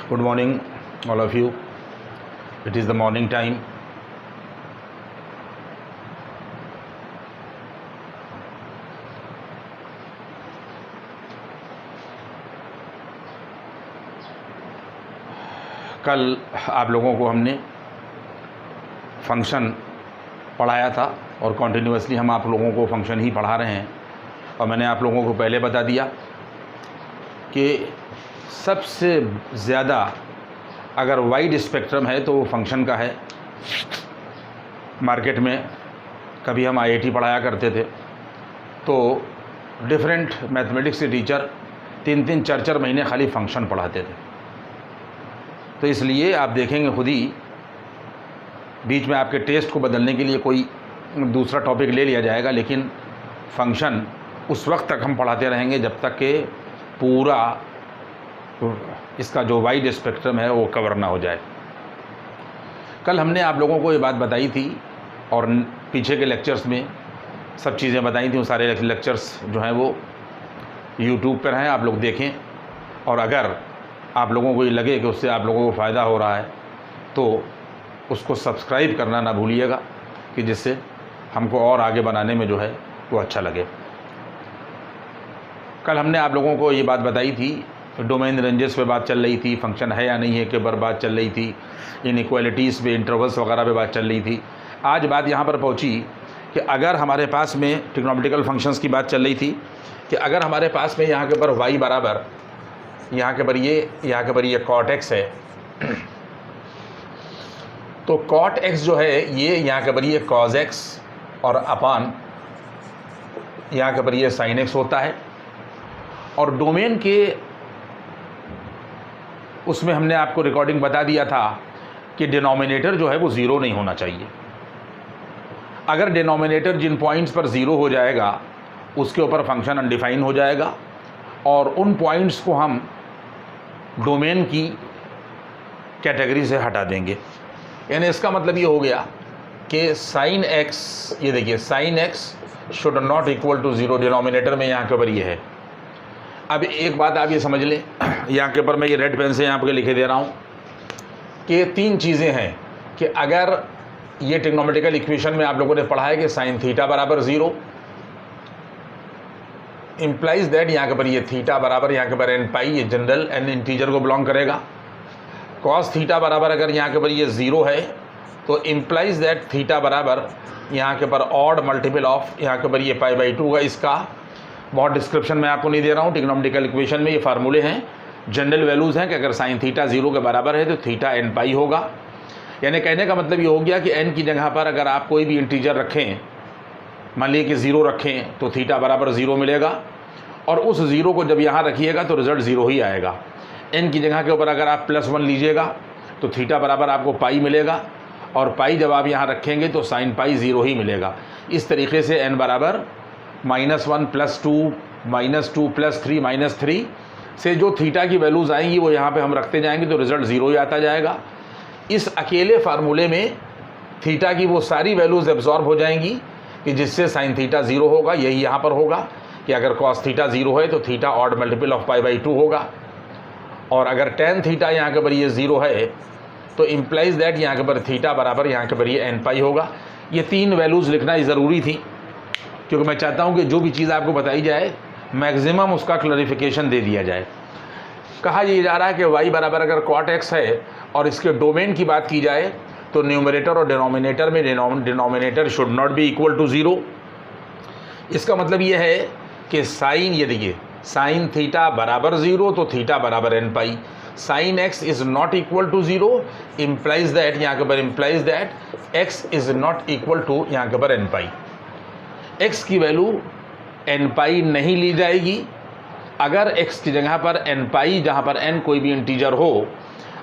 Good morning, all of you. It is the morning time. कल आप लोगों को हमने फंक्शन पढ़ाया था और कॉन्टिन्यूसली हम आप लोगों को फंक्शन ही पढ़ा रहे हैं। और मैंने आप लोगों को पहले बता दिया कि सबसे ज़्यादा अगर वाइड स्पेक्ट्रम है तो वो फंक्शन का है। मार्केट में कभी हम आईआईटी पढ़ाया करते थे तो डिफरेंट मैथमेटिक्स के टीचर 3-3, 4-4 महीने खाली फंक्शन पढ़ाते थे। तो इसलिए आप देखेंगे खुद ही बीच में आपके टेस्ट को बदलने के लिए कोई दूसरा टॉपिक ले लिया जाएगा, लेकिन फंक्शन उस वक्त तक हम पढ़ाते रहेंगे जब तक कि पूरा इसका जो वाइड स्पेक्ट्रम है वो कवर ना हो जाए। कल हमने आप लोगों को ये बात बताई थी और पीछे के लेक्चर्स में सब चीज़ें बताई थी। वो सारे लेक्चर्स जो हैं वो यूट्यूब पर हैं, आप लोग देखें। और अगर आप लोगों को ये लगे कि उससे आप लोगों को फ़ायदा हो रहा है तो उसको सब्सक्राइब करना ना भूलिएगा, कि जिससे हमको और आगे बनाने में जो है वो अच्छा लगे। कल हमने आप लोगों को ये बात बताई थी, डोमेन रेंजेस पे बात चल रही थी, फंक्शन है या नहीं है के पर बात चल रही थी, इनइक्वालिटीज़ पे, इंटरवल्स वगैरह पे बात चल रही थी। आज बात यहाँ पर पहुँची कि अगर हमारे पास में ट्रिग्नोमेट्रिकल फंक्शंस की बात चल रही थी कि अगर हमारे पास में यहाँ के पर y बराबर यहाँ के पर ये cot x है, तो cot x जो है ये यहाँ के पर ये cos x और अपान यहाँ के पर ये sin x होता है। और डोमेन के उसमें हमने आपको रिकॉर्डिंग बता दिया था कि डिनोमिनेटर जो है वो ज़ीरो नहीं होना चाहिए। अगर डिनोमिनेटर जिन पॉइंट्स पर ज़ीरो हो जाएगा उसके ऊपर फंक्शन अनडिफाइन हो जाएगा और उन पॉइंट्स को हम डोमेन की कैटेगरी से हटा देंगे। यानी इसका मतलब ये हो गया कि sin x, ये देखिए sin x should not equal to zero, denominator में यहाँ के ऊपर ये है। अब एक बात आप ये समझ लें, यहाँ के ऊपर मैं ये रेड पेन से यहाँ पर लिखे दे रहा हूँ कि 3 चीज़ें हैं कि अगर ये ट्रिग्नोमेट्रिकल इक्वेशन में आप लोगों ने पढ़ा है कि sin थीटा बराबर 0 इम्प्लाइज दैट यहाँ के पर ये थीटा बराबर यहाँ के पर एन पाई, ये जनरल एन इंटीजर को बिलोंग करेगा। कॉस थीटा बराबर अगर यहाँ के पर ये 0 है तो इम्प्लाइज दैट थीटा बराबर यहाँ के पर ऑड मल्टीपल ऑफ यहाँ के पर ये π/2 का। इसका बहुत डिस्क्रिप्शन मैं आपको नहीं दे रहा हूँ। ट्रिग्नोमेट्रिकल इक्वेशन में ये फार्मूले हैं, जनरल वैल्यूज़ हैं कि अगर साइन थीटा 0 के बराबर है तो थीटा एन पाई होगा। यानी कहने का मतलब ये हो गया कि एन की जगह पर अगर आप कोई भी इंटीजर रखें, मान लीजिए कि 0 रखें तो थीटा बराबर 0 मिलेगा और उस 0 को जब यहाँ रखिएगा तो रिज़ल्ट 0 ही आएगा। एन की जगह के ऊपर अगर आप +1 लीजिएगा तो थीटा बराबर आपको पाई मिलेगा और पाई जब आप यहाँ रखेंगे तो साइन पाई 0 ही मिलेगा। इस तरीके से एन बराबर -1 +2 -2 +3 -3 से जो थीटा की वैल्यूज़ आएंगी वो यहाँ पे हम रखते जाएंगे तो रिज़ल्ट 0 ही आता जाएगा। इस अकेले फार्मूले में थीटा की वो सारी वैल्यूज़ एब्जॉर्ब हो जाएंगी कि जिससे साइन थीटा 0 होगा। यही यहाँ पर होगा कि अगर कॉस थीटा 0 है तो थीटा ऑड मल्टीपल ऑफ π/2 होगा। और अगर टेन थीटा यहाँ के पर ये 0 है तो इम्प्लाइज दैट यहाँ के पर थीटा बराबर यहाँ के पर ये एन पाई होगा। ये 3 वैल्यूज़ लिखना ज़रूरी थी क्योंकि मैं चाहता हूँ कि जो भी चीज़ आपको बताई जाए मैक्सिमम उसका क्लैरिफिकेशन दे दिया जाए। कहा यह जा रहा है कि y बराबर अगर cot x है और इसके डोमेन की बात की जाए तो न्यूमरेटर और डिनोमिनेटर में denominator should not be equal to 0। इसका मतलब ये है कि साइन, ये देखिए साइन थीटा बराबर 0 तो थीटा बराबर n pi. Sine x is not equal to 0 implies that यहाँ के पर implies that x is not equal to यहाँ के पर एन पाई। x की वैल्यू एन पाई नहीं ली जाएगी। अगर x की जगह पर एन पाई, जहाँ पर n कोई भी इंटीजर हो,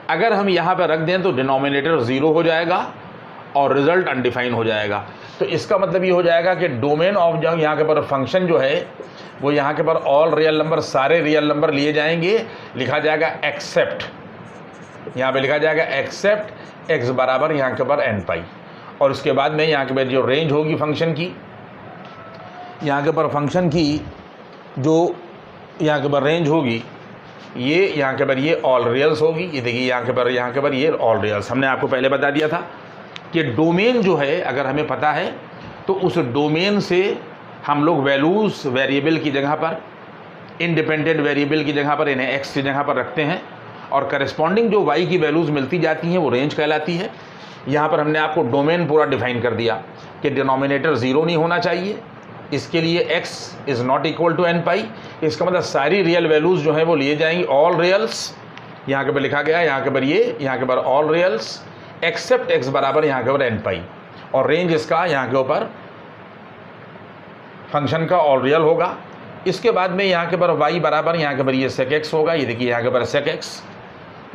अगर हम यहाँ पर रख दें तो डिनोमिनेटर 0 हो जाएगा और रिज़ल्ट अनडिफाइन हो जाएगा। तो इसका मतलब ये हो जाएगा कि डोमेन ऑफ जो यहाँ के पर फंक्शन जो है वो यहाँ के पर ऑल रियल नंबर, सारे रियल नंबर लिए जाएंगे। लिखा जाएगा एक्सेप्ट, यहाँ पे लिखा जाएगा एक्सेप्ट x बराबर यहाँ के पर एन पाई। और उसके बाद में यहाँ के पर जो रेंज होगी फंक्शन की, यहाँ के पर फंक्शन की जो यहाँ के पर रेंज होगी ये यहाँ के पर ये ऑल रियल्स होगी। ये देखिए यहाँ के पर ये ऑल रियल्स। हमने आपको पहले बता दिया था कि डोमेन जो है अगर हमें पता है तो उस डोमेन से हम लोग वैल्यूज़ वेरिएबल की जगह पर, इंडिपेंडेंट वेरिएबल की जगह पर इन्हें एक्स की जगह पर रखते हैं और करस्पॉन्डिंग जो वाई की वैल्यूज़ मिलती जाती हैं वो रेंज कहलाती है। यहाँ पर हमने आपको डोमेन पूरा डिफाइन कर दिया कि डिनोमिनेटर ज़ीरो नहीं होना चाहिए, इसके लिए x is not equal to n pi. इसका मतलब सारी रियल वैल्यूज़ जो हैं वो लिए जाएंगी, ऑल रियल्स यहाँ के पर लिखा गया है, यहाँ के पर ये, यहाँ के पर ऑल रियल्स एक्सेप्ट x बराबर यहाँ के पर n पाई, और रेंज इसका यहाँ के ऊपर फंक्शन का ऑल रियल होगा। इसके बाद में यहाँ के पर y बराबर यहाँ के पर ये सेक x होगा। ये देखिए यहाँ के पर सेक x,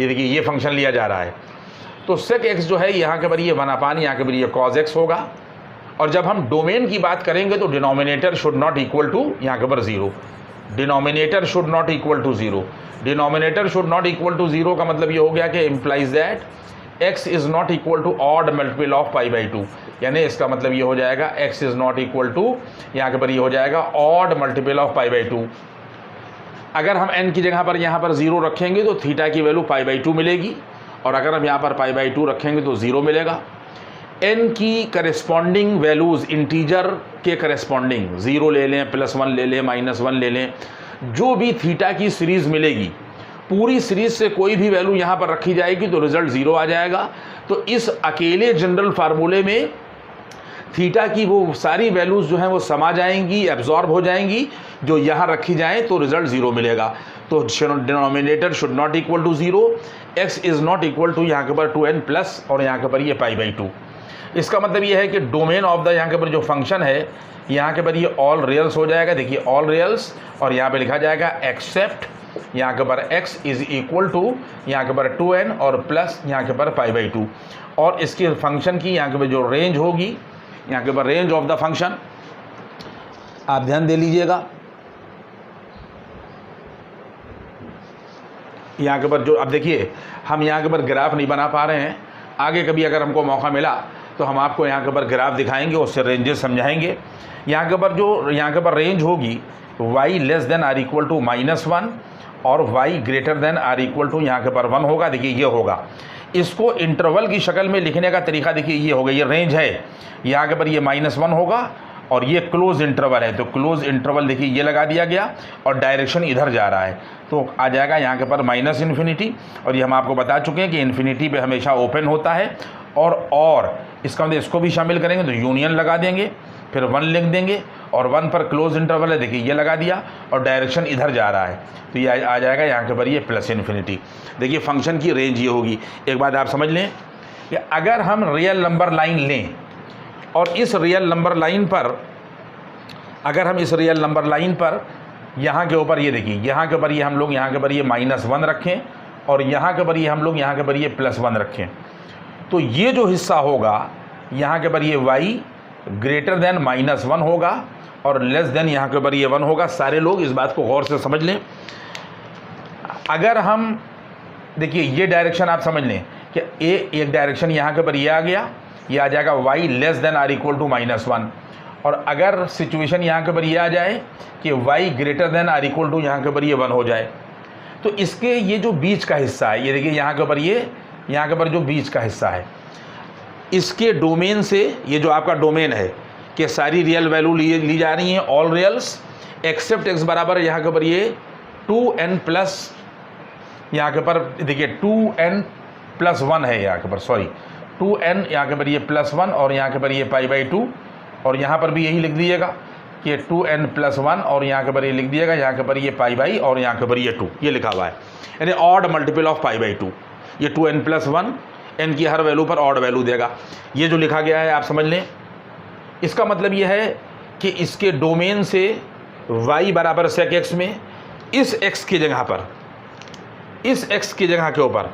ये देखिए ये फंक्शन लिया जा रहा है, तो सेक x जो है यहाँ के पर ये 1/, यहाँ के पर ये कॉज x होगा। और जब हम डोमेन की बात करेंगे तो denominator should not equal to यहाँ के पर zero, denominator should not equal to zero. Denominator should not equal to zero का मतलब ये हो गया कि implies that x is not equal to odd multiple of π/2, यानी इसका मतलब ये हो जाएगा x is not equal to यहाँ के पर ये हो जाएगा ऑड मल्टीपल ऑफ π/2। अगर हम n की जगह पर यहाँ पर 0 रखेंगे तो थीटा की वैल्यू π/2 मिलेगी, और अगर हम यहाँ पर π/2 रखेंगे तो 0 मिलेगा। n की करेस्पॉन्डिंग वैल्यूज़ इंटीजर के करेस्पॉन्डिंग 0 ले लें, +1 ले लें, -1 ले लें, जो भी थीटा की सीरीज़ मिलेगी, पूरी सीरीज़ से कोई भी वैल्यू यहाँ पर रखी जाएगी तो रिज़ल्ट 0 आ जाएगा। तो इस अकेले जनरल फार्मूले में थीटा की वो सारी वैल्यूज़ जो हैं वो समा जाएंगी, एब्जॉर्ब हो जाएंगी, जो यहाँ रखी जाएँ तो रिज़ल्ट 0 मिलेगा। तो denominator should not equal to 0, x is not equal to यहाँ के पर 2n प्लस और यहाँ के पर ये π/2। इसका मतलब ये है कि डोमेन ऑफ द यहाँ के पर जो फंक्शन है यहाँ के पर ये ऑल रियल्स हो जाएगा। देखिए ऑल रियल्स, और यहाँ पे लिखा जाएगा एक्सेप्ट यहाँ के पर x इज़ इक्वल टू यहाँ के पर 2n और प्लस यहाँ के पर π/2। और इसके फंक्शन की यहाँ के पर जो रेंज होगी, यहाँ के पर रेंज ऑफ द फंक्शन आप ध्यान दे लीजिएगा। यहाँ के पर जो अब देखिए हम यहाँ के पर ग्राफ नहीं बना पा रहे हैं, आगे कभी अगर हमको मौका मिला तो हम आपको यहाँ के पर ग्राफ दिखाएंगे, उससे रेंजेस समझाएंगे। यहाँ के पर जो यहाँ के पर रेंज होगी y less than or equal to -1 और y greater than or equal to यहाँ के पर 1 होगा। देखिए ये होगा, इसको इंटरवल की शक्ल में लिखने का तरीका देखिए ये होगा, ये रेंज है, यहाँ के पर ये -1 होगा और ये क्लोज इंटरवल है, तो क्लोज इंटरवल देखिए ये लगा दिया गया और डायरेक्शन इधर जा रहा है, तो आ जाएगा यहाँ के पर -∞। और ये हम आपको बता चुके हैं कि इन्फिनिटी पे हमेशा ओपन होता है, और इसका मतलब इसको भी शामिल करेंगे तो यूनियन लगा देंगे, फिर 1 लिख देंगे, और 1 पर क्लोज इंटरवल है, देखिए ये लगा दिया और डायरेक्शन इधर जा रहा है, तो ये आ जाएगा यहाँ के पर ये +∞। देखिए फंक्शन की रेंज ये होगी। एक बात आप समझ लें कि अगर हम रियल नंबर लाइन लें और इस रियल नंबर लाइन पर, अगर हम इस रियल नंबर लाइन पर यहाँ के ऊपर ये देखिए, यहाँ के ऊपर ये हम लोग यहाँ के ऊपर ये -1 रखें और यहाँ के ऊपर ये हम लोग यहाँ के ऊपर ये +1 रखें, तो ये जो हिस्सा होगा यहाँ के ऊपर ये y ग्रेटर देन -1 होगा और लेस देन यहाँ के ऊपर ये 1 होगा। सारे लोग इस बात को गौर से समझ लें। अगर हम देखिए ये डायरेक्शन आप समझ लें कि एक डायरेक्शन यहाँ के ऊपर ये आ गया, ये आ जाएगा y less than or equal to -1, और अगर सिचुएशन यहाँ के ऊपर ये आ जाए कि y greater than or equal to यहाँ के ऊपर ये 1 हो जाए, तो इसके ये जो बीच का हिस्सा है, ये देखिए यहाँ के ऊपर ये, यहाँ के ऊपर जो बीच का हिस्सा है, इसके डोमेन से, ये जो आपका डोमेन है कि सारी रियल वैल्यू ली जा रही हैं, ऑल रियल्स एक्सेप्ट x बराबर यहाँ के ऊपर ये 2n प्लस, यहाँ के ऊपर देखिए 2n प्लस 1 है, यहाँ के ऊपर सॉरी 2n, यहाँ के ऊपर ये +1 और यहाँ के ऊपर ये π/2, और यहाँ पर भी यही लिख दीजिएगा कि 2n प्लस 1 और यहाँ के ऊपर ये लिख दिएगा, यहाँ के ऊपर ये π/, और यहाँ के ऊपर ये 2, ये लिखा हुआ है, यानी ऑड मल्टीपल ऑफ π/2। ये 2n प्लस 1 n की हर वैल्यू पर ऑड वैल्यू देगा। ये जो लिखा गया है आप समझ लें, इसका मतलब ये है कि इसके डोमेन से y बराबर सेक x में इस x की जगह पर, इस x की जगह के ऊपर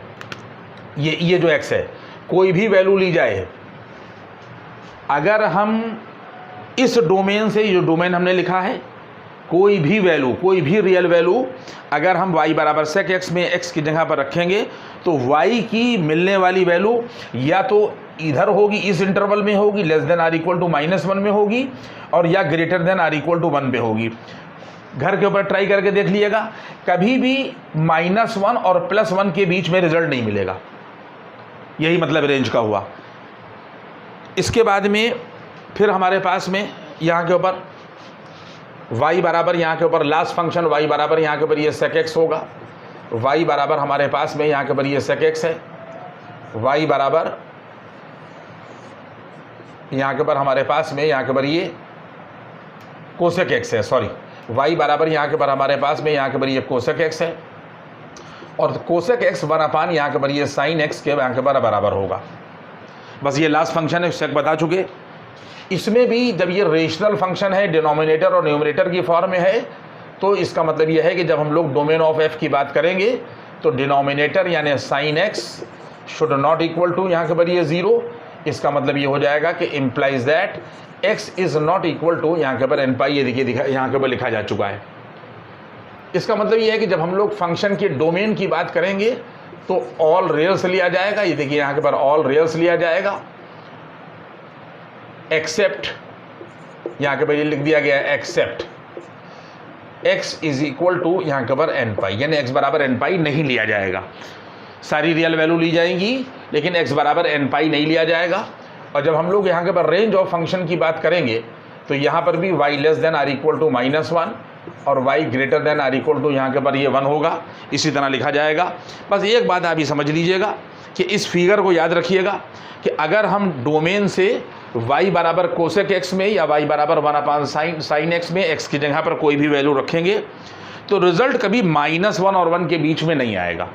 ये जो x है, कोई भी वैल्यू ली जाए, अगर हम इस डोमेन से, जो डोमेन हमने लिखा है, कोई भी वैल्यू, कोई भी रियल वैल्यू अगर हम y बराबर सेक x में x की जगह पर रखेंगे तो y की मिलने वाली वैल्यू या तो इधर होगी, इस इंटरवल में होगी, less than or equal to -1 में होगी, और या greater than or equal to 1 पे होगी। घर के ऊपर ट्राई करके देख लीजिएगा, कभी भी -1 और +1 के बीच में रिजल्ट नहीं मिलेगा। यही मतलब रेंज का हुआ। इसके बाद में फिर हमारे पास में यहाँ के ऊपर y बराबर, यहाँ के ऊपर लास्ट फंक्शन y बराबर यहाँ के ऊपर ये sec x होगा। y बराबर हमारे पास में यहाँ के ऊपर ये sec x है। y बराबर यहाँ के ऊपर हमारे पास में यहाँ के ऊपर ये कोसेक x है, सॉरी y बराबर यहाँ के ऊपर हमारे पास में यहाँ के ऊपर ये कोसेक x है, और कोसेक x 1/, यहाँ के ऊपर ये साइन x के यहाँ के ऊपर बराबर होगा। बस ये लास्ट फंक्शन है, सेक बता चुके। इसमें भी जब ये रेशनल फंक्शन है, डिनोमिनेटर और न्यूमरेटर की फॉर्म में है, तो इसका मतलब ये है कि जब हम लोग डोमेन ऑफ f की बात करेंगे तो डिनोमिनेटर यानी sine x should not equal to यहाँ के ऊपर ये 0। इसका मतलब ये हो जाएगा कि implies that x is not equal to यहाँ के ऊपर एन पाई, ये देखिए यहाँ के ऊपर लिखा जा चुका है। इसका मतलब ये है कि जब हम लोग फंक्शन के डोमेन की बात करेंगे तो ऑल रियल्स लिया जाएगा। ये देखिए यहाँ के ऊपर ऑल रियल्स लिया जाएगा, एक्सेप्ट यहाँ के ऊपर ये लिख दिया गया है except x is equal to यहाँ के ऊपर एन पाई, यानी x बराबर एन पाई नहीं लिया जाएगा। सारी रियल वैल्यू ली जाएंगी लेकिन x बराबर एन पाई नहीं लिया जाएगा। और जब हम लोग यहाँ के ऊपर रेंज ऑफ फंक्शन की बात करेंगे तो यहाँ पर भी y less than or equal to -1 और y greater than or equal to यहाँ के ऊपर ये 1 होगा। इसी तरह लिखा जाएगा। बस एक बात आप ही समझ लीजिएगा कि इस फिगर को याद रखिएगा कि अगर हम डोमेन से y बराबर कोसेक x में या y बराबर 1/sin x में x की जगह पर कोई भी वैल्यू रखेंगे तो रिजल्ट कभी -1 और 1 के बीच में नहीं आएगा।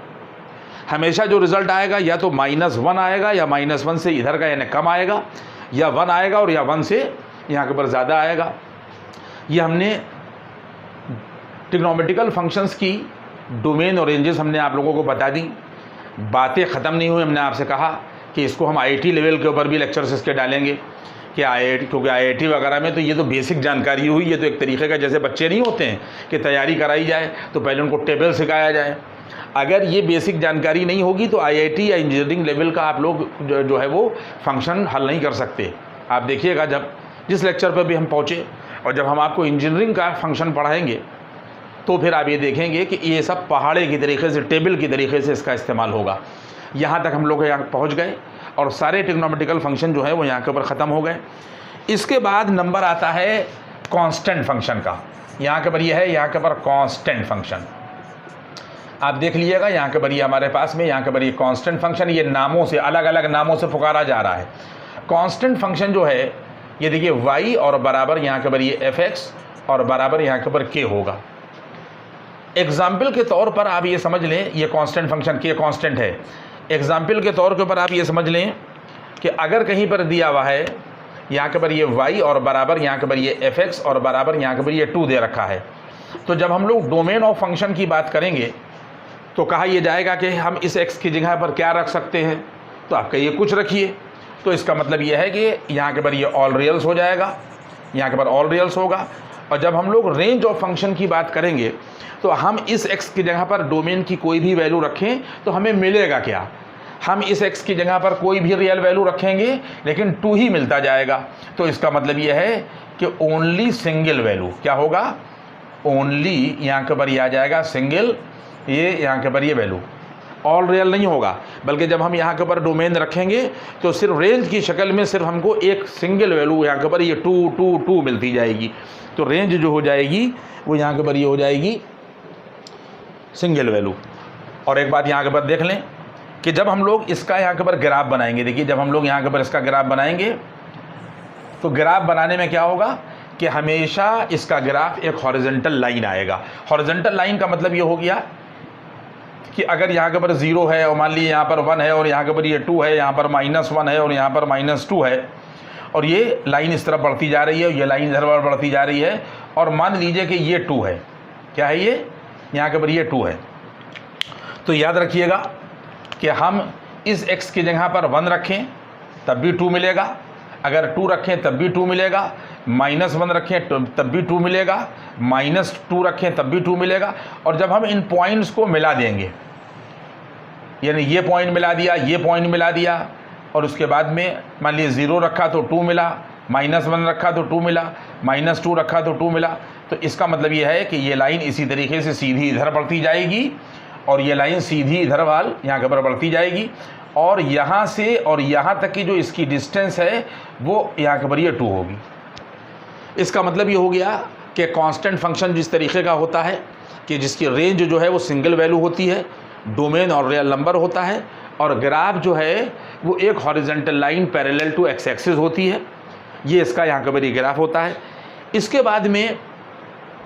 हमेशा जो रिजल्ट आएगा या तो -1 आएगा या -1 से इधर का यानी कम आएगा, या 1 आएगा और या 1 से यहाँ के ऊपर ज़्यादा आएगा। ये हमने ट्रिग्नोमेट्रिकल फंक्शंस की डोमेन और रेंजेस हमने आप लोगों को बता दी। बातें ख़त्म नहीं हुई। हमने आपसे कहा कि इसको हम IIT लेवल के ऊपर भी लेक्चर्स इसके डालेंगे कि क्योंकि IIT वगैरह में तो ये तो बेसिक जानकारी हुई। ये तो एक तरीके का, जैसे बच्चे नहीं होते हैं कि तैयारी कराई जाए तो पहले उनको टेबल सिखाया जाए। अगर ये बेसिक जानकारी नहीं होगी तो IIT या इंजीनियरिंग लेवल का आप लोग जो है वो फंक्शन हल नहीं कर सकते। आप देखिएगा जब जिस लेक्चर पर भी हम पहुँचे और जब हम आपको इंजीनियरिंग का फंक्शन पढ़ाएंगे तो फिर आप ये देखेंगे कि ये सब पहाड़े की तरीके से, टेबल की तरीके से इसका इस्तेमाल होगा। यहाँ तक हम लोग यहाँ पहुँच गए और सारे ट्रिग्नोमेट्रिकल फंक्शन जो है वो यहाँ के ऊपर ख़त्म हो गए। इसके बाद नंबर आता है कांस्टेंट फंक्शन का। यहाँ के ऊपर ये है, यहाँ के ऊपर कांस्टेंट फंक्शन आप देख लीजिएगा। यहाँ के ऊपर ये हमारे पास में यहाँ के ऊपर ये कांस्टेंट फंक्शन, ये नामों से, अलग अलग नामों से पुकारा जा रहा है। कांस्टेंट फंक्शन जो है ये देखिए y और बराबर यहाँ के ऊपर ये fx और बराबर यहाँ के ऊपर k होगा। एग्जाम्पल के तौर पर आप ये समझ लें, ये कांस्टेंट फंक्शन k कांस्टेंट है। एग्जाम्पल के तौर के ऊपर आप ये समझ लें कि अगर कहीं पर दिया हुआ है यहाँ के ऊपर ये y और बराबर यहाँ के ऊपर ये fx और बराबर यहाँ के ऊपर ये 2 दे रखा है, तो जब हम लोग डोमेन ऑफ फंक्शन की बात करेंगे तो कहा यह जाएगा कि हम इस x की जगह पर क्या रख सकते हैं, तो आप कहिए कुछ रखिए। तो इसका मतलब यह है कि यहाँ के ऊपर ये ऑल रियल्स हो जाएगा, यहाँ के ऊपर ऑल रियल्स होगा। और जब हम लोग रेंज ऑफ फंक्शन की बात करेंगे तो हम इस x की जगह पर डोमेन की कोई भी वैल्यू रखें तो हमें मिलेगा क्या। हम इस x की जगह पर कोई भी रियल वैल्यू रखेंगे लेकिन 2 ही मिलता जाएगा। तो इसका मतलब यह है कि ओनली सिंगल वैल्यू क्या होगा, ओनली यहाँ के ऊपर ये आ जाएगा सिंगल, ये यहाँ के ऊपर ये वैल्यू ऑल रियल नहीं होगा। बल्कि जब हम यहाँ के ऊपर डोमेन रखेंगे तो सिर्फ रेंज की शक्ल में सिर्फ हमको एक सिंगल वैल्यू यहाँ के ऊपर ये 2 2 2 मिलती जाएगी। तो रेंज जो हो जाएगी वो यहाँ के ऊपर ये हो जाएगी सिंगल वैल्यू। और एक बात यहाँ के ऊपर देख लें कि जब हम लोग इसका यहाँ के ऊपर ग्राफ बनाएंगे, देखिए जब हम लोग यहाँ के ऊपर इसका ग्राफ बनाएंगे तो ग्राफ बनाने में क्या होगा कि हमेशा इसका ग्राफ एक हॉरिजॉन्टल लाइन आएगा। हॉरिजॉन्टल लाइन का मतलब ये हो गया कि अगर यहाँ के ऊपर 0 है और मान लीजिए यहाँ पर 1 है और यहाँ के ऊपर ये 2 है, यहाँ पर -1 है और यहाँ पर -2 है, और ये लाइन इस तरफ बढ़ती जा रही है, ये लाइन इधर बढ़ती जा रही है, और मान लीजिए कि ये 2 है, क्या है ये, यहाँ के ऊपर ये 2 है। तो याद रखिएगा कि हम इस x की जगह पर 1 रखें तब भी 2 मिलेगा, अगर 2 रखें तब भी 2 मिलेगा, -1 रखें तब भी 2 मिलेगा, -2 रखें तब भी 2 मिलेगा। और जब हम इन पॉइंट्स को मिला देंगे, यानी ये पॉइंट मिला दिया, ये पॉइंट मिला दिया, और उसके बाद में मान लीजिए 0 रखा तो 2 मिला, -1 रखा तो 2 मिला, -2 रखा तो 2 मिला। तो इसका मतलब ये है कि ये लाइन इसी तरीके से सीधी इधर बढ़ती जाएगी और ये लाइन सीधी इधर वाल यहाँ के ऊपर बढ़ती जाएगी और यहाँ से और यहाँ तक की जो इसकी डिस्टेंस है वो यहाँ के ऊपर ये 2 होगी। इसका मतलब ये हो गया कि कांस्टेंट फंक्शन जिस तरीके का होता है कि जिसकी रेंज जो है वो सिंगल वैल्यू होती है, डोमेन और रियल नंबर होता है, और ग्राफ जो है वो एक horizontal line parallel to x axis होती है। ये इसका यहाँ के ऊपर ये ग्राफ होता है। इसके बाद में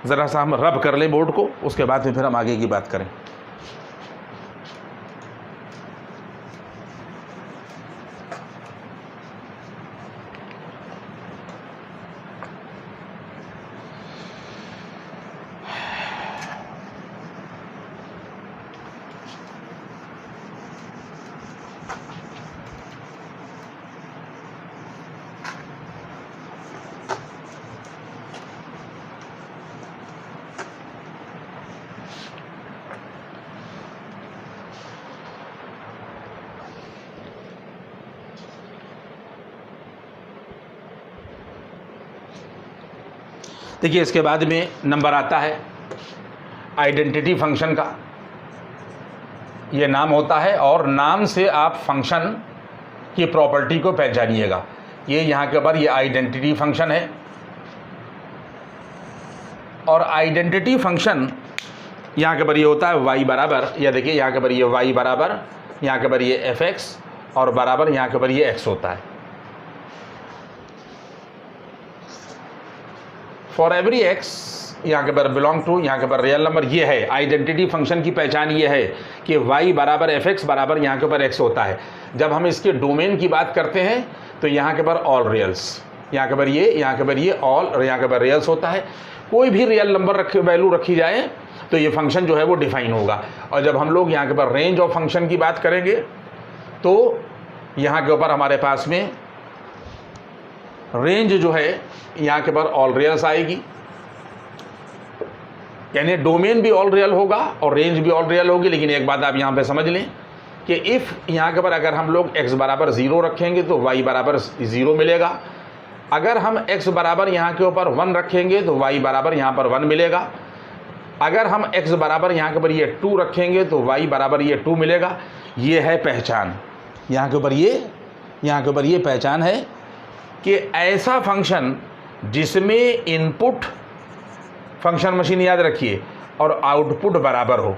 ज़रा सा हम रब कर लें बोर्ड को, उसके बाद में फिर हम आगे की बात करें। देखिए इसके बाद में नंबर आता है आइडेंटिटी फंक्शन का। ये नाम होता है और नाम से आप फंक्शन की प्रॉपर्टी को पहचानिएगा। ये यहाँ के ऊपर ये आइडेंटिटी फंक्शन है और आइडेंटिटी फंक्शन यहाँ के ऊपर ये होता है y बराबर, या देखिए यहाँ के ऊपर ये y बराबर, यहाँ के ऊपर ये fx और बराबर यहाँ के ऊपर ये x होता है। फॉर एवरी x यहाँ के ऊपर बिलोंग टू यहाँ के ऊपर रियल नंबर, ये है आइडेंटिटी फंक्शन की पहचान। ये है कि y बराबर fx बराबर यहाँ के ऊपर x होता है। जब हम इसके डोमेन की बात करते हैं तो यहाँ के ऊपर ऑल रियल्स, यहाँ के ऊपर ये, यहाँ के ऊपर ये ऑल और यहाँ के ऊपर रियल्स होता है। कोई भी रियल नंबर वैल्यू रखी जाए तो ये फंक्शन जो है वो डिफाइन होगा। और जब हम लोग यहाँ के ऊपर रेंज ऑफ फंक्शन की बात करेंगे तो यहाँ के ऊपर हमारे पास में रेंज जो है यहाँ के ऊपर ऑल रियल्स आएगी, यानी डोमेन भी ऑल रियल होगा और रेंज भी ऑल रियल होगी। लेकिन एक बात आप यहाँ पे समझ लें कि इफ़ यहाँ के ऊपर अगर हम लोग x बराबर 0 रखेंगे तो y बराबर 0 मिलेगा। अगर हम x बराबर यहाँ के ऊपर 1 रखेंगे तो y बराबर यहाँ पर 1 मिलेगा। अगर हम x बराबर यहाँ के ऊपर ये 2 रखेंगे तो y बराबर ये 2 मिलेगा। ये है पहचान, यहाँ के ऊपर ये पहचान है कि ऐसा फंक्शन जिसमें इनपुट फंक्शन मशीन याद रखिए और आउटपुट बराबर हो,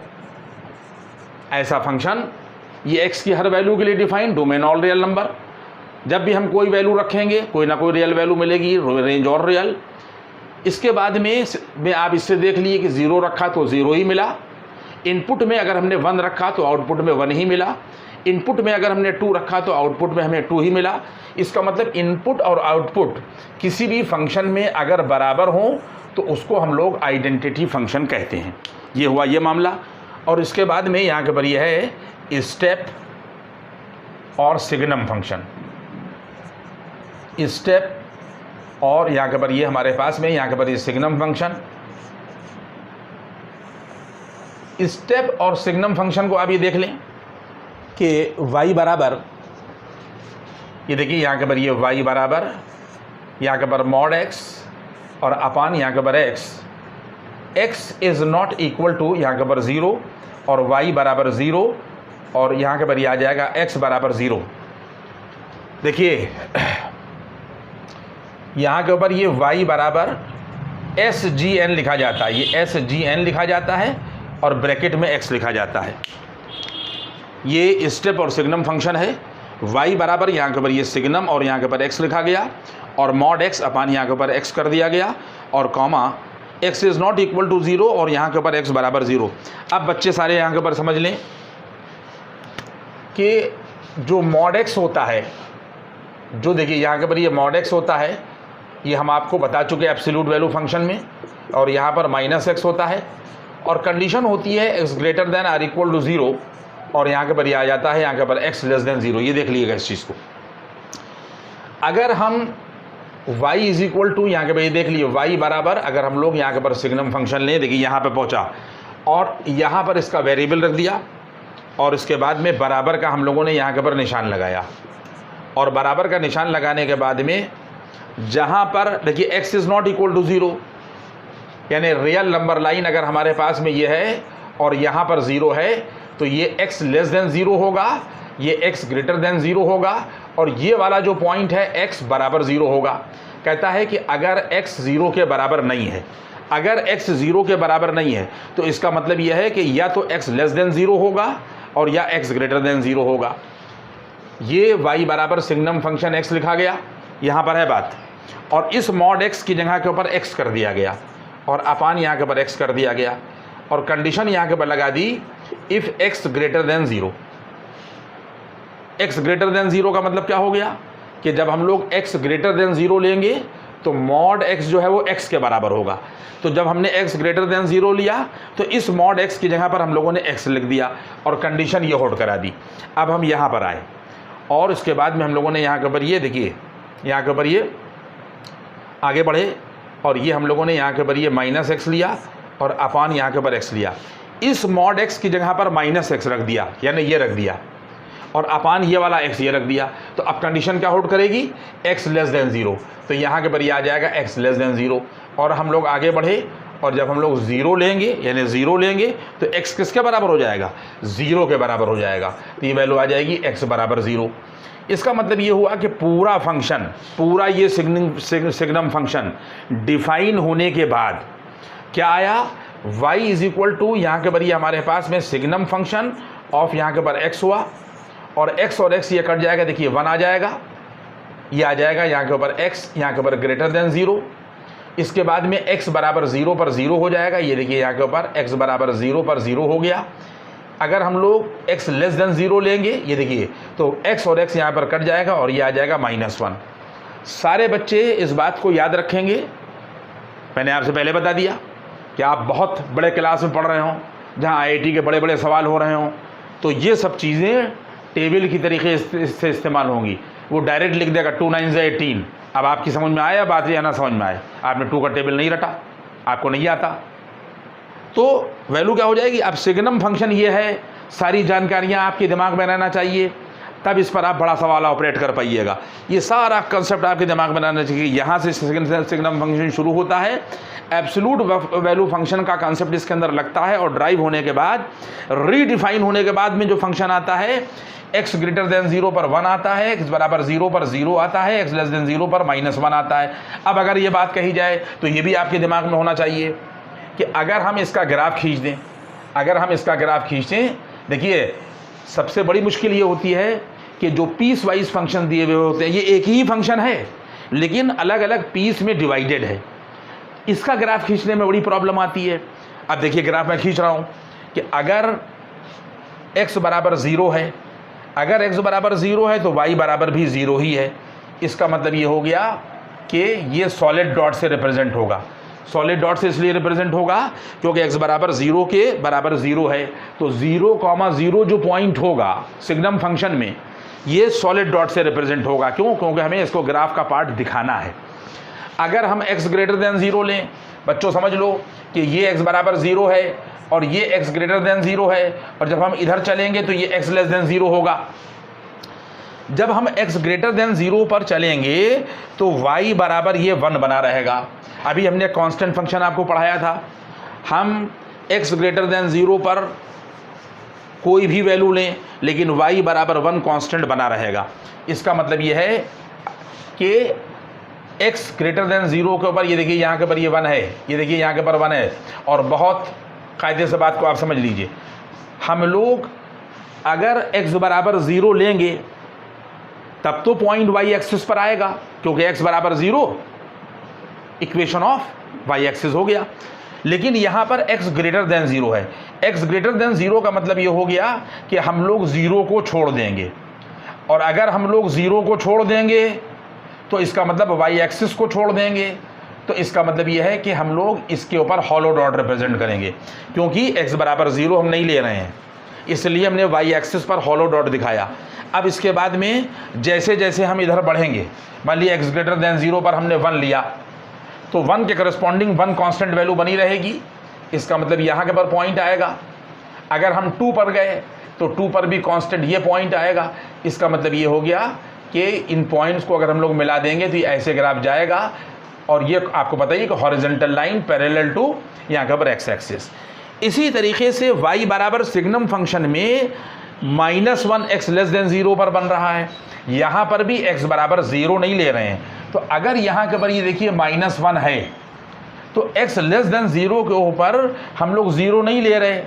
ऐसा फंक्शन ये x की हर वैल्यू के लिए define, domain all real number. जब भी हम कोई वैल्यू रखेंगे कोई ना कोई रियल वैल्यू मिलेगी, रेंज और रियल। इसके बाद में आप इससे देख लिए कि 0 रखा तो 0 ही मिला। इनपुट में अगर हमने 1 रखा तो आउटपुट में 1 ही मिला। इनपुट में अगर हमने 2 रखा तो आउटपुट में हमें 2 ही मिला। इसका मतलब इनपुट और आउटपुट किसी भी फंक्शन में अगर बराबर हों तो उसको हम लोग आइडेंटिटी फंक्शन कहते हैं। ये हुआ ये मामला। और इसके बाद में यहाँ के ऊपर ये है स्टेप और सिग्नम फंक्शन। स्टेप और यहाँ के ऊपर ये हमारे पास में यहाँ के ऊपर ये सिग्नम फंक्शन। स्टेप और सिग्नम फंक्शन को आप ये देख लें कि y बराबर, ये देखिए यहाँ के ऊपर ये y बराबर यहाँ के ऊपर मॉड x और अपान यहाँ के ऊपर x is not equal to यहाँ के ऊपर 0 और y बराबर 0 और यहाँ के ऊपर ये आ जाएगा x बराबर 0। देखिए यहाँ के ऊपर ये y बराबर SGN लिखा जाता है, ये SGN लिखा जाता है और ब्रैकेट में x लिखा जाता है। ये स्टेप और सिग्नम फंक्शन है। y बराबर यहाँ के ऊपर ये सिग्नम और यहाँ के ऊपर x लिखा गया और मॉड x अपान यहाँ के ऊपर x कर दिया गया और comma x is not equal to 0 और यहाँ के ऊपर x बराबर 0। अब बच्चे सारे यहाँ के ऊपर समझ लें कि जो मॉड x होता है, जो देखिए यहाँ के ऊपर ये मॉड x होता है, ये हम आपको बता चुके एब्सोल्यूट वैल्यू फंक्शन में, और यहाँ पर -x होता है और कंडीशन होती है x greater than or equal to 0 और यहाँ के ऊपर ये आ जाता है यहाँ के ऊपर x लेस देन 0। ये देख लीजिएगा इस चीज़ को। अगर हम y इज इक्वल टू यहाँ के ऊपर ये देख लिए y बराबर, अगर हम लोग यहाँ के ऊपर सिग्नम फंक्शन लें, देखिए यहाँ पे पहुँचा और यहाँ पर इसका वेरिएबल रख दिया और इसके बाद में बराबर का हम लोगों ने यहाँ के ऊपर निशान लगाया और बराबर का निशान लगाने के बाद में जहाँ पर देखिए x is not equal to 0, यानी रियल नंबर लाइन अगर हमारे पास में ये है और यहाँ पर 0 है तो ये x लेस देन 0 होगा, ये x ग्रेटर देन 0 होगा, और ये वाला जो पॉइंट है x बराबर 0 होगा। कहता है कि अगर x 0 के बराबर नहीं है, अगर x 0 के बराबर नहीं है तो इसका मतलब यह है कि या तो x लेस देन 0 होगा और या x ग्रेटर देन 0 होगा। ये y बराबर सिग्नम फंक्शन x लिखा गया, यहाँ पर है बात, और इस मॉड x की जगह के ऊपर x कर दिया गया और अपान यहाँ के ऊपर x कर दिया गया, और कंडीशन यहाँ के ऊपर लगा दी if x greater than 0। x greater than 0 का मतलब क्या हो गया कि जब हम लोग x ग्रेटर देन 0 लेंगे तो मॉड x जो है वो x के बराबर होगा। तो जब हमने x ग्रेटर देन 0 लिया तो इस मॉड x की जगह पर हम लोगों ने x लिख दिया और कंडीशन ये होल्ड करा दी। अब हम यहाँ पर आए और इसके बाद में हम लोगों ने यहाँ के ऊपर ये देखिए, यहाँ के ऊपर ये आगे बढ़े और ये हम लोगों ने यहाँ के ऊपर ये माइनस x लिया और अपान यहाँ के ऊपर x लिया। इस मॉड x की जगह पर माइनस x रख दिया, यानी ये रख दिया, और अपान ये वाला x ये रख दिया। तो अब कंडीशन क्या होल्ड करेगी, x लेस देन 0। तो यहाँ के ऊपर ये आ जाएगा x लेस देन 0, और हम लोग आगे बढ़े और जब हम लोग 0 लेंगे यानी 0 लेंगे तो x किसके बराबर हो जाएगा, 0 के बराबर हो जाएगा। तो ये वैल्यू आ जाएगी x बराबर 0। इसका मतलब ये हुआ कि पूरा फंक्शन, पूरा ये सिग्नम फंक्शन डिफाइन होने के बाद क्या आया, y इज इक्वल टू यहाँ के ऊपर ये हमारे पास में सिग्नम फंक्शन ऑफ यहाँ के ऊपर x हुआ, और x और x ये कट जाएगा, देखिए 1 आ जाएगा, ये आ जाएगा यहाँ के ऊपर x, यहाँ के ऊपर ग्रेटर देन 0। इसके बाद में x बराबर 0 पर 0 हो जाएगा, ये देखिए यहाँ के ऊपर x बराबर 0 पर 0 हो गया। अगर हम लोग x लेस देन 0 लेंगे, ये देखिए, तो x और x यहाँ पर कट जाएगा और ये आ जाएगा -1। सारे बच्चे इस बात को याद रखेंगे, मैंने आपसे पहले बता दिया कि आप बहुत बड़े क्लास में पढ़ रहे हों जहाँ IIT के बड़े बड़े सवाल हो रहे हों, तो ये सब चीज़ें टेबल की तरीके से इस्तेमाल होंगी। वो डायरेक्ट लिख देगा 2 9 18। अब आपकी समझ में आया बात या ना समझ में आए, आपने 2 का टेबल नहीं रटा, आपको नहीं आता, तो वैल्यू क्या हो जाएगी। अब सिग्नम फंक्शन ये है, सारी जानकारियाँ आपके दिमाग में रहना चाहिए, तब इस पर आप बड़ा सवाल ऑपरेट कर पाइएगा। ये सारा कंसेप्ट आपके दिमाग में रहना चाहिए। यहाँ से सिग्नम फंक्शन शुरू होता है, एब्सोल्यूट वैल्यू फंक्शन का कंसेप्ट इसके अंदर लगता है, और ड्राइव होने के बाद, रीडिफाइन होने के बाद में जो फंक्शन आता है, x ग्रेटर देन 0 पर 1 आता है, x बराबर 0 पर 0 आता है, x लेस देन 0 पर -1 आता है। अब अगर ये बात कही जाए तो ये भी आपके दिमाग में होना चाहिए कि अगर हम इसका ग्राफ खींच दें, अगर हम इसका ग्राफ खींचें, देखिए सबसे बड़ी मुश्किल ये होती है कि जो पीस वाइज फंक्शन दिए हुए होते हैं, ये एक ही फंक्शन है लेकिन अलग अलग पीस में डिवाइडेड है, इसका ग्राफ खींचने में बड़ी प्रॉब्लम आती है। अब देखिए ग्राफ मैं खींच रहा हूँ कि अगर x बराबर 0 है, अगर x बराबर 0 है तो y बराबर भी 0 ही है। इसका मतलब ये हो गया कि ये सॉलिड डॉट से रिप्रेजेंट होगा। सॉलिड डॉट से इसलिए रिप्रेजेंट होगा क्योंकि x बराबर 0 के बराबर 0 है, तो 0,0 जो पॉइंट होगा सिग्नम फंक्शन में, ये सॉलिड डॉट से रिप्रेजेंट होगा। क्यों? क्योंकि हमें इसको ग्राफ का पार्ट दिखाना है। अगर हम x ग्रेटर देन 0 लें, बच्चों समझ लो कि ये x बराबर 0 है और ये x ग्रेटर देन 0 है, और जब हम इधर चलेंगे तो ये x लेस देन 0 होगा। जब हम x ग्रेटर देन 0 पर चलेंगे तो y बराबर ये 1 बना रहेगा। अभी हमने कांस्टेंट फंक्शन आपको पढ़ाया था, हम x ग्रेटर देन 0 पर कोई भी वैल्यू लें लेकिन y बराबर 1 कांस्टेंट बना रहेगा। इसका मतलब ये है कि x ग्रेटर देन 0 के ऊपर, ये देखिए यहाँ के ऊपर ये 1 है, ये देखिए यहाँ के ऊपर 1 है, और बहुत कायदे से बात को आप समझ लीजिए, हम लोग अगर x बराबर 0 लेंगे तब तो पॉइंट y एक्सिस पर आएगा, क्योंकि x बराबर 0 इक्वेशन ऑफ y एक्सिस हो गया। लेकिन यहाँ पर x ग्रेटर देन 0 है। x ग्रेटर देन 0 का मतलब ये हो गया कि हम लोग 0 को छोड़ देंगे, और अगर हम लोग 0 को छोड़ देंगे तो इसका मतलब y एक्सिस को छोड़ देंगे, तो इसका मतलब ये है कि हम लोग इसके ऊपर हॉलो डॉट रिप्रेजेंट करेंगे, क्योंकि x बराबर 0 हम नहीं ले रहे हैं, इसलिए हमने y एक्सिस पर हॉलो डॉट दिखाया। अब इसके बाद में जैसे जैसे हम इधर बढ़ेंगे, मान लिया x ग्रेटर देन 0 पर हमने 1 लिया, तो 1 के करस्पॉन्डिंग 1 कांस्टेंट वैल्यू बनी रहेगी। इसका मतलब यहाँ के पर पॉइंट आएगा। अगर हम 2 पर गए तो 2 पर भी कांस्टेंट ये पॉइंट आएगा। इसका मतलब ये हो गया कि इन पॉइंट्स को अगर हम लोग मिला देंगे तो ये ऐसे ग्राफ जाएगा, और ये आपको बताइए कि हॉरिजॉन्टल लाइन पैरेलल टू यहाँ के ऊपर एक्स एक्सिस। इसी तरीके से y बराबर सिग्नम फंक्शन में -1 x<0 पर बन रहा है, यहाँ पर भी x बराबर 0 नहीं ले रहे हैं। तो अगर यहाँ के ऊपर ये देखिए -1 है तो x<0 के ऊपर हम लोग 0 नहीं ले रहे।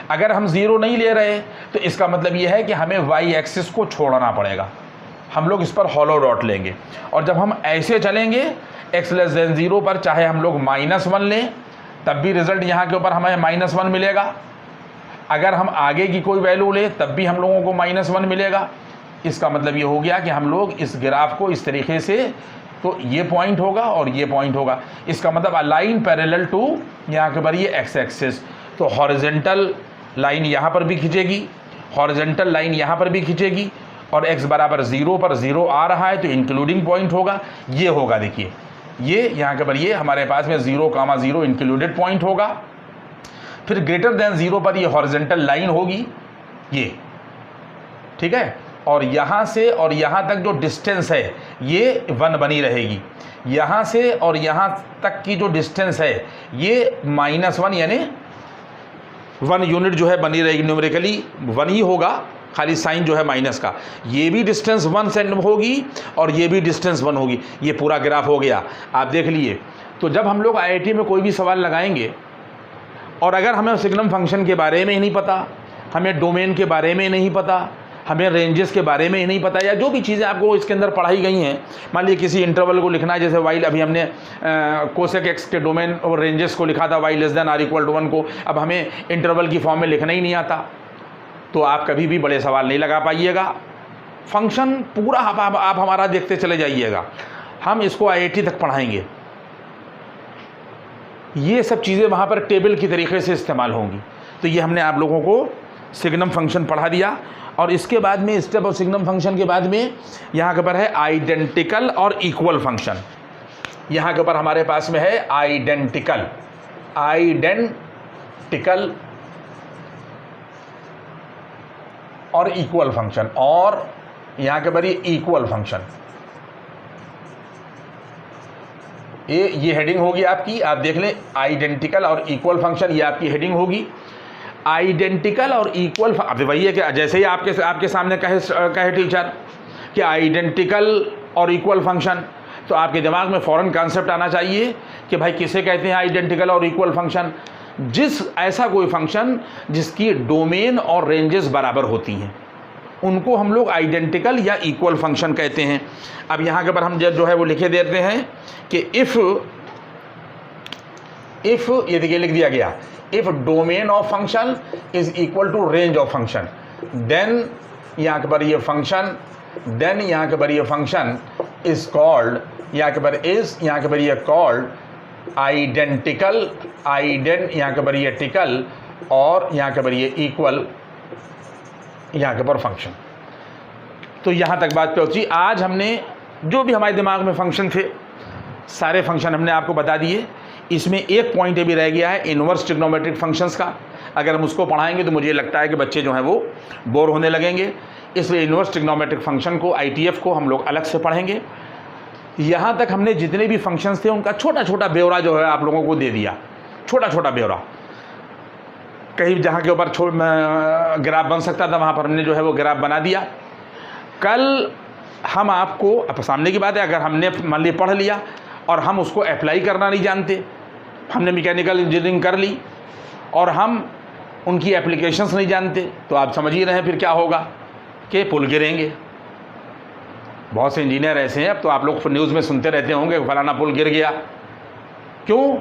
अगर हम 0 नहीं ले रहे तो इसका मतलब ये है कि हमें y एक्सिस को छोड़ना पड़ेगा, हम लोग इस पर हॉलो डॉट लेंगे। और जब हम ऐसे चलेंगे x<0 पर, चाहे हम लोग -1 लें तब भी रिजल्ट यहाँ के ऊपर हमें -1 मिलेगा, अगर हम आगे की कोई वैल्यू ले तब भी हम लोगों को -1 मिलेगा। इसका मतलब ये हो गया कि हम लोग इस ग्राफ को इस तरीके से, तो ये पॉइंट होगा और ये पॉइंट होगा, इसका मतलब अलाइन पैरेलल टू यहाँ के ऊपर ये एक्स एक्सिस। तो हॉरिजॉन्टल लाइन यहाँ पर भी खींचेगी, हॉरिजॉन्टल लाइन यहाँ पर भी खींचेगी, और x बराबर 0 पर 0 आ रहा है तो इंक्लूडिंग पॉइंट होगा, ये होगा। देखिए ये यहाँ के ऊपर ये हमारे पास में 0,0 इंक्लूडेड पॉइंट होगा। फिर ग्रेटर देन 0 पर ये हॉरिजॉन्टल लाइन होगी, ये ठीक है, और यहाँ से और यहाँ तक जो डिस्टेंस है ये 1 बनी रहेगी। यहाँ से और यहाँ तक की जो डिस्टेंस है ये -1 यानी 1 यूनिट जो है बनी रहेगी, न्यूमेरिकली 1 ही होगा, खाली साइन जो है माइनस का। ये भी डिस्टेंस 1 से होगी और ये भी डिस्टेंस 1 होगी। ये पूरा ग्राफ हो गया, आप देख लिए। तो जब हम लोग IIT में कोई भी सवाल लगाएंगे और अगर हमें सिग्नम फंक्शन के बारे में ही नहीं पता, हमें डोमेन के बारे में नहीं पता, हमें रेंजेस के बारे में ही नहीं पता, या जो भी चीज़ें आपको इसके अंदर पढ़ाई गई हैं, मान लीजिए किसी इंटरवल को लिखना है, जैसे वाइल अभी हमने कोसेक एक्स के डोमेन और रेंजेस को लिखा था y<r=1 को, अब हमें इंटरवल की फॉर्म में लिखना ही नहीं आता, तो आप कभी भी बड़े सवाल नहीं लगा पाइएगा। फंक्शन पूरा आप हमारा देखते चले जाइएगा, हम इसको IIT तक पढ़ाएंगे। ये सब चीज़ें वहाँ पर टेबल की तरीके से इस्तेमाल होंगी। तो ये हमने आप लोगों को सिग्नम फंक्शन पढ़ा दिया, और इसके बाद में स्टेप ऑफ सिग्नम फंक्शन के बाद में यहाँ के ऊपर है आइडेंटिकल और इक्वल फंक्शन। यहाँ के ऊपर हमारे पास में है आइडेंटिकल और इक्वल फंक्शन, और यहाँ के ऊपर ये इक्वल फंक्शन। ये हेडिंग होगी आपकी, आप देख लें, आइडेंटिकल और इक्वल फंक्शन, ये आपकी हेडिंग होगी। आइडेंटिकल और इक्वल, अब वही है कि जैसे ही आपके सामने कहे टीचर कि आइडेंटिकल और इक्वल फंक्शन, तो आपके दिमाग में फ़ौरन कॉन्सेप्ट आना चाहिए कि भाई किसे कहते हैं आइडेंटिकल और इक्वल फंक्शन। ऐसा कोई फंक्शन जिसकी डोमेन और रेंजेस बराबर होती हैं, उनको हम लोग आइडेंटिकल या इक्वल फंक्शन कहते हैं। अब यहाँ के ऊपर हम जो है वो लिखे देते हैं कि इफ़ ये देखिए लिख दिया गया, if domain of function is equal to range of function, then यहाँ के ऊपर ये फंक्शन, देन यहाँ के ऊपर ये फंक्शन इज कॉल्ड, यहाँ के ऊपर इज, यहाँ के ऊपर ये कॉल्ड आइडेंटिकल, यहाँ के ऊपर ये टिकल, और यहाँ के ऊपर ये इक्वल, यहाँ के ऊपर फंक्शन। तो यहाँ तक बात पहुँची। आज हमने जो भी हमारे दिमाग में फंक्शन थे, सारे फंक्शन हमने आपको बता दिए। इसमें एक पॉइंट ये भी रह गया है इन्वर्स ट्रिग्नोमेट्रिक फंक्शंस का। अगर हम उसको पढ़ाएंगे तो मुझे लगता है कि बच्चे जो हैं वो बोर होने लगेंगे, इसलिए इन्वर्स ट्रिग्नोमेट्रिक फंक्शन को, ITF को हम लोग अलग से पढ़ेंगे। यहाँ तक हमने जितने भी फंक्शंस थे उनका छोटा छोटा ब्यौरा जो है आप लोगों को दे दिया, छोटा छोटा ब्यौरा। कहीं जहाँ के ऊपर ग्राफ बन सकता था वहाँ पर हमने जो है वो ग्राफ बना दिया। कल हम आपको, अब सामने की बात है, अगर हमने मान ली पढ़ लिया और हम उसको अप्लाई करना नहीं जानते, हमने मैकेनिकल इंजीनियरिंग कर ली और हम उनकी एप्लीकेशंस नहीं जानते, तो आप समझ ही रहे हैं फिर क्या होगा कि पुल गिरेंगे। बहुत से इंजीनियर ऐसे हैं, अब तो आप लोग न्यूज़ में सुनते रहते होंगे फलाना पुल गिर गया। क्यों?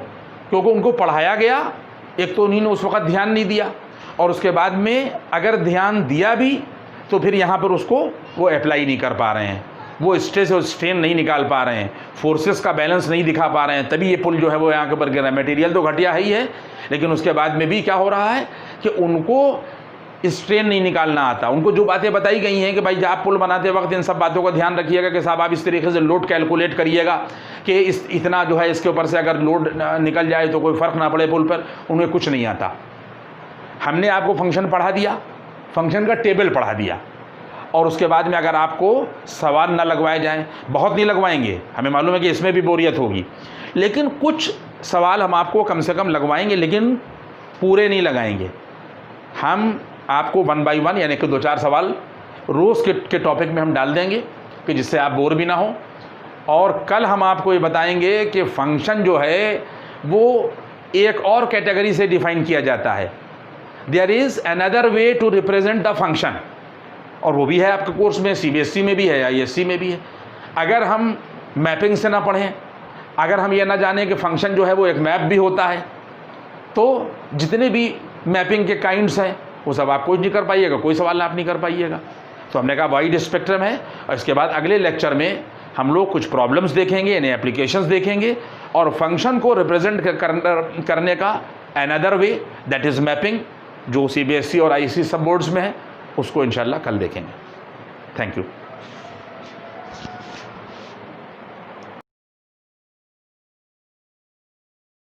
क्योंकि उनको पढ़ाया गया, एक तो उन्होंने उस वक्त ध्यान नहीं दिया, और उसके बाद में अगर ध्यान दिया भी तो फिर यहाँ पर उसको वो अप्लाई नहीं कर पा रहे हैं, वो स्ट्रेस और स्ट्रेन नहीं निकाल पा रहे हैं, फोर्सेस का बैलेंस नहीं दिखा पा रहे हैं, तभी ये पुल जो है वो यहाँ के ऊपर गिर रहा है। मटेरियल तो घटिया ही है, लेकिन उसके बाद में भी क्या हो रहा है कि उनको स्ट्रेन नहीं निकालना आता। उनको जो बातें बताई गई हैं कि भाई आप पुल बनाते वक्त इन सब बातों का ध्यान रखिएगा कि साहब आप इस तरीके से लोड कैलकुलेट करिएगा कि इतना जो है इसके ऊपर से अगर लोड निकल जाए तो कोई फ़र्क ना पड़े पुल पर, उन्हें कुछ नहीं आता। हमने आपको फंक्शन पढ़ा दिया, फंक्शन का टेबल पढ़ा दिया, और उसके बाद में अगर आपको सवाल ना लगवाए जाएं, बहुत नहीं लगवाएंगे, हमें मालूम है कि इसमें भी बोरियत होगी, लेकिन कुछ सवाल हम आपको कम से कम लगवाएंगे, लेकिन पूरे नहीं लगाएंगे। हम आपको 1 बाय 1 यानी कि 2-4 सवाल रोज़ के टॉपिक में हम डाल देंगे कि जिससे आप बोर भी ना हो। और कल हम आपको ये बताएंगे कि फंक्शन जो है वो एक और कैटेगरी से डिफाइन किया जाता है। There is another way to represent the function, और वो भी है आपके कोर्स में, CBSE में भी है, ISC में भी है। अगर हम मैपिंग से ना पढ़ें, अगर हम ये ना जानें कि फंक्शन जो है वो एक मैप भी होता है, तो जितने भी मैपिंग के काइंड्स हैं वो सब आप कुछ नहीं कर पाइएगा, कोई सवाल आप नहीं कर पाइएगा। तो हमने कहा वाइड स्पेक्ट्रम है, और इसके बाद अगले लेक्चर में हम लोग कुछ प्रॉब्लम्स देखेंगे, यानी एप्लीकेशंस देखेंगे, और फंक्शन को रिप्रेजेंट करने का another way that is mapping, जो CBSE और IC सब बोर्ड्स में है, उसको इंशाल्लाह कल देखेंगे। Thank you.